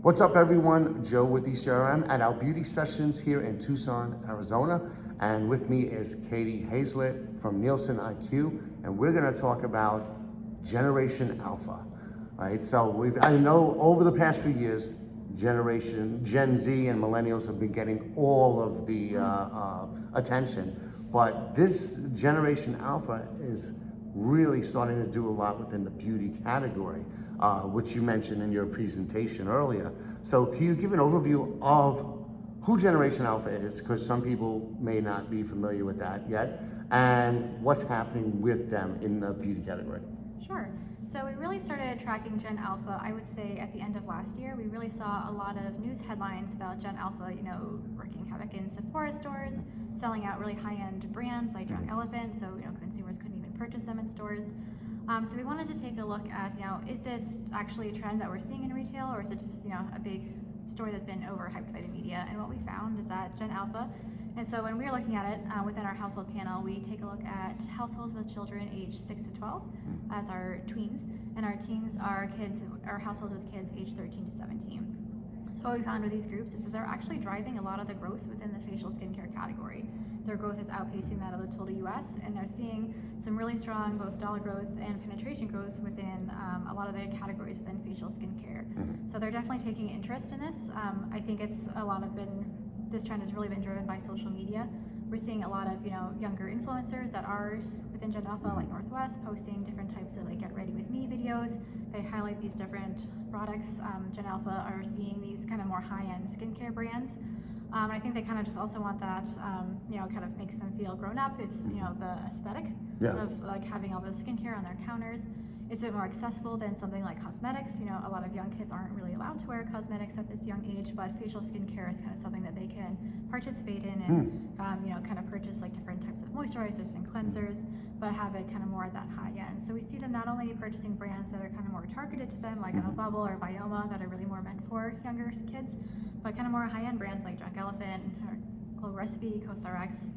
What's up, everyone? Joe with ECRM at our beauty sessions here in Tucson, Arizona. And with me is Katie Hazlett from NielsenIQ, and we're going to talk about Generation Alpha. Right? So I know over the past few years, Gen Z and millennials have been getting all of the attention, but this Generation Alpha is really starting to do a lot within the beauty category, which you mentioned in your presentation earlier. So can you give an overview of who Generation Alpha is, because some people may not be familiar with that yet, and what's happening with them in the beauty category? Sure. So we really started tracking Gen Alpha, I would say, at the end of last year. We really saw a lot of news headlines about Gen Alpha, wreaking havoc in Sephora stores, selling out really high-end brands like Drunk Elephant, so consumers couldn't even purchase them in stores. So we wanted to take a look at, is this actually a trend that we're seeing in retail, or is it just, a big story that's been overhyped by the media? And what we found is that Gen Alpha, and so when we were looking at it within our household panel, we take a look at households with children aged 6 to 12 as our tweens, and our teens are households with kids aged 13 to 17. So what we found with these groups is that they're actually driving a lot of the growth within the facial skincare category. Their growth is outpacing that of the total US, and they're seeing some really strong both dollar growth and penetration growth within a lot of the categories within facial skincare. So they're definitely taking interest in this. I think this trend has really been driven by social media. We're seeing a lot of younger influencers that are within Gen Alpha, like Northwest, posting different types of get ready with me videos. They highlight these different products. Gen Alpha are seeing these kind of more high-end skincare brands. I think they kind of just also want that, kind of makes them feel grown up. It's, the aesthetic of having all the skincare on their counters. It's a bit more accessible than something like cosmetics. A lot of young kids aren't really allowed to wear cosmetics at this young age, but facial skincare is kind of something that they can participate in and, kind of purchase different types of moisturizers and cleansers, but have it kind of more at that high end. So we see them not only purchasing brands that are kind of more targeted to them, like a Bubble or Bioma, that are really more meant for younger kids, but kind of more high-end brands like Drunk Elephant or Glow Recipe, CosRX.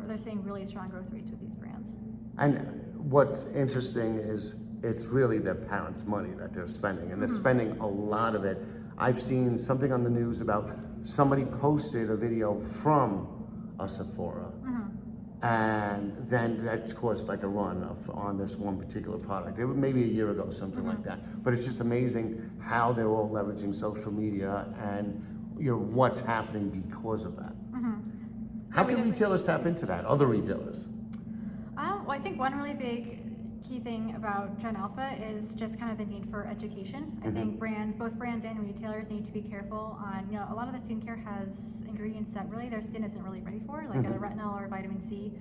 They're seeing really strong growth rates with these brands. And what's interesting is it's really their parents' money that they're spending, and they're spending a lot of it. I've seen something on the news about somebody posted a video from a Sephora, and then that caused a run on this one particular product. It was maybe a year ago, something like that. But it's just amazing how they're all leveraging social media and what's happening because of that. How can retailers tap into that? Other retailers? Well, I think one really big key thing about Gen Alpha is just kind of the need for education. I think both brands and retailers need to be careful on, a lot of the skincare has ingredients that really their skin isn't really ready for, like a retinol or vitamin C.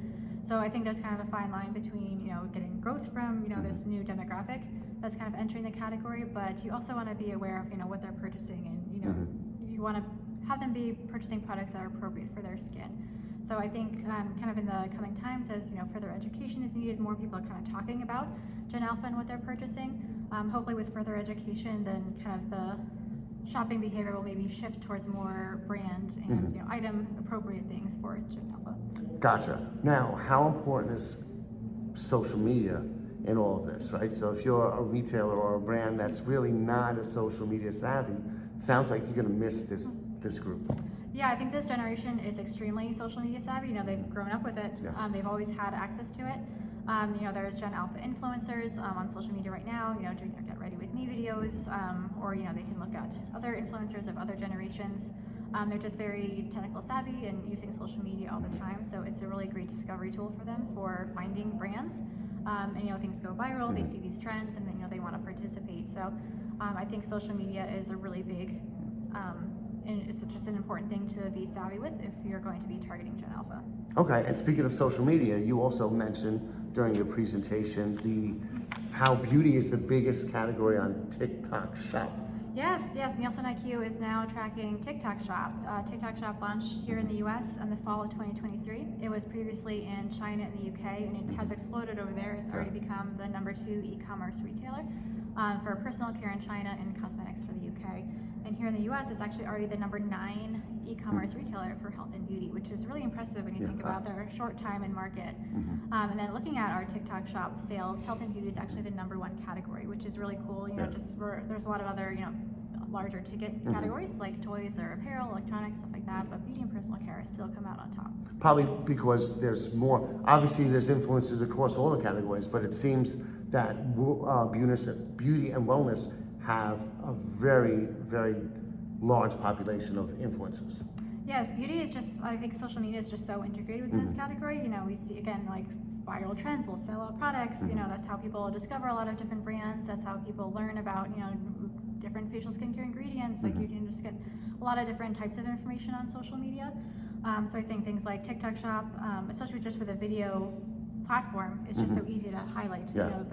So I think there's kind of a fine line between, getting growth from, this new demographic that's kind of entering the category, but you also want to be aware of, what they're purchasing, and, you want to have them be purchasing products that are appropriate for their skin. So I think kind of in the coming times, as further education is needed, more people are kind of talking about Gen Alpha and what they're purchasing. Hopefully with further education, then kind of the shopping behavior will maybe shift towards more brand and item appropriate things for Gen Alpha. Gotcha. Now, how important is social media in all of this, right? So if you're a retailer or a brand that's really not as social media savvy, it sounds like you're going to miss this group. Yeah, I think this generation is extremely social media savvy. They've grown up with it. They've always had access to it. There's Gen Alpha influencers on social media right now, doing their Get Ready With Me videos, or, they can look at other influencers of other generations. They're just very technical savvy and using social media all the time. So it's a really great discovery tool for them for finding brands. And, things go viral, they see these trends, and then, they want to participate. So I think social media is a really big, and it's just an important thing to be savvy with if you're going to be targeting Gen Alpha. Okay, and speaking of social media, you also mentioned during your presentation how beauty is the biggest category on TikTok Shop. Yes, NielsenIQ is now tracking TikTok Shop. TikTok Shop launched here in the US in the fall of 2023. It was previously in China and the UK, and it has exploded over there. It's already become the #2 e-commerce retailer for personal care in China and cosmetics for the UK. And here in the US, it's actually already the #9 e-commerce retailer for health and beauty, which is really impressive when you think about their short time in market. And then looking at our TikTok Shop sales, health and beauty is actually the #1 category, which is really cool. There's a lot of other, larger ticket categories like toys or apparel, electronics, stuff like that, but beauty and personal care still come out on top. Probably because there's more, obviously there's influences across all the categories, but it seems that beauty and wellness have a very, very large population of influencers. Yes, beauty is just, I think social media is just so integrated within this category. You know, we see, again, like viral trends will sell out products. You know, that's how people discover a lot of different brands. That's how people learn about, you know, different facial skincare ingredients. Like you can just get a lot of different types of information on social media. So I think things like TikTok Shop, especially just with a video platform, it's just so easy to highlight, you know,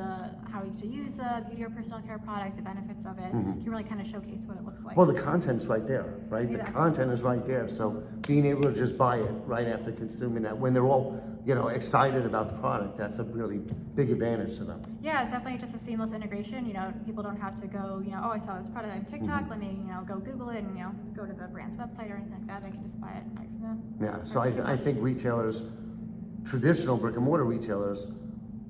how to use a beauty or personal care product, the benefits of it. You can really kind of showcase what it looks like. Well, the content's right there, right? Exactly. The content is right there. So being able to just buy it right after consuming that, when they're all, you know, excited about the product, that's a really big advantage to them. Yeah, it's definitely just a seamless integration. You know, people don't have to go, you know, oh, I saw this product on TikTok, let me, you know, go Google it and, you know, go to the brand's website or anything like that. They can just buy it right from the... Yeah, so I think retailers, traditional brick and mortar retailers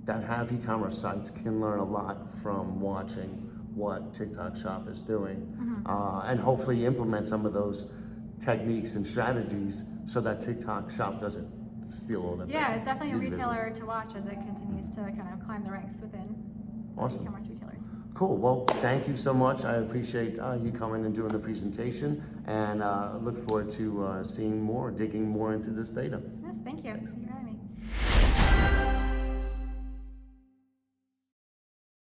that have e-commerce sites can learn a lot from watching what TikTok Shop is doing, and hopefully implement some of those techniques and strategies so that TikTok Shop doesn't steal all that. Yeah, it's definitely a beauty retailer business. to watch as it continues to kind of climb the ranks within Awesome. e-commerce retailers. Cool. Well, thank you so much. I appreciate you coming and doing the presentation, and look forward to seeing more, digging more into this data. Yes, thank you. Thank you for having me.